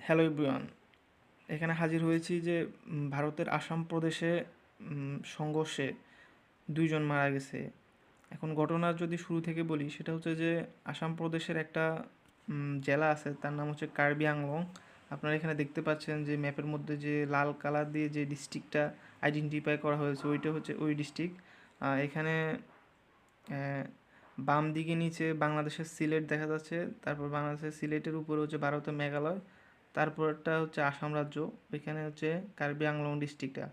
Hello everyone, এখানে হাজির হয়েছি যে ভারতের আসাম প্রদেশে সংঘর্ষে 2 জন মারা গেছে। এখন ঘটনার যদি শুরু থেকে বলি, সেটা হচ্ছে যে আসাম প্রদেশের একটা জেলা আছে, তার নাম হচ্ছে কার্বি আংলং। আপনারা এখানে দেখতে পাচ্ছেন যে ম্যাপের মধ্যে যে লাল কালার দিয়ে যে ডিস্ট্রিক্টটা আইডেন্টিফাই করা হয়েছে, ওইটা হচ্ছে ওই ডিস্ট্রিক্ট। এখানে বাম দিকে নিচে বাংলাদেশের সিলেট দেখা যাচ্ছে, তারপর বাংলাদেশের সিলেটের উপরে হচ্ছে ভারতের মেঘালয়, তারপরটা হচ্ছে আসাম রাজ্য, ওইখানে হচ্ছে কার্বি আংলং ডিস্ট্রিক্টটা।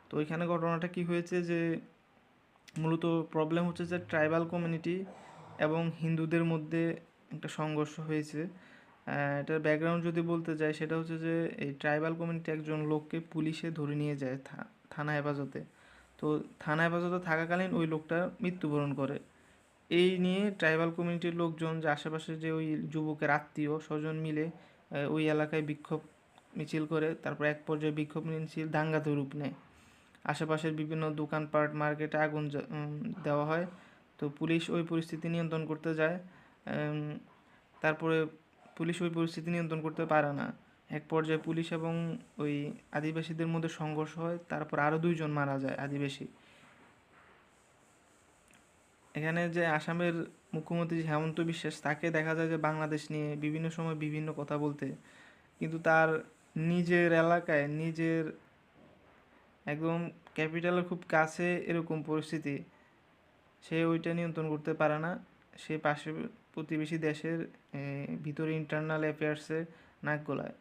তো ওইখানে ঘটনাটা কি হয়েছে যে মূলত প্রবলেম হচ্ছে যে ট্রাইবাল কমিউনিটি এবং হিন্দুদের মধ্যে একটা সংঘর্ষ হয়েছে। এটার ব্যাকগ্রাউন্ড যদি বলতে যাই, সেটা হচ্ছে যে এই ট্রাইবাল কমিউনিটি একজন লোককে পুলিশে ধরে নিয়ে যায় থানা হেফাজতে। তো থানা হেফাজতে থাকাকালীন ওই লোকটা মৃত্যুবরণ করে। এই নিয়ে ট্রাইবাল কমিউনিটির লোকজন, যে আশেপাশে যে ওই যুবকের আত্মীয় স্বজন মিলে ওই এলাকায় বিক্ষোভ মিছিল করে। তারপর এক পর্যায়ে বিক্ষোভ মিছিল দাঙ্গাতে রূপ নেয়। আশেপাশের বিভিন্ন দোকানপাট মার্কেটে আগুন দেওয়া হয়। তো পুলিশ ওই পরিস্থিতি নিয়ন্ত্রণ করতে যায়। তারপরে পুলিশ ওই পরিস্থিতি নিয়ন্ত্রণ করতে পারে না। এক পর্যায়ে পুলিশ এবং ওই আদিবাসীদের মধ্যে সংঘর্ষ হয়, তারপর আরও 2 জন মারা যায় আদিবাসী। এখানে যে আসামের মুখ্যমন্ত্রী হেমন্ত বিশ্বাস, তাকে দেখা যায় যে বাংলাদেশ নিয়ে বিভিন্ন সময় বিভিন্ন কথা বলতে, কিন্তু তার নিজের এলাকায় নিজের একদম ক্যাপিটালের খুব কাছে এরকম পরিস্থিতি, সে ওইটা নিয়ন্ত্রণ করতে পারে না। সে পাশে প্রতিবেশী দেশের ভিতরে ইন্টারনাল অ্যাফেয়ার্সে নাক গলায়।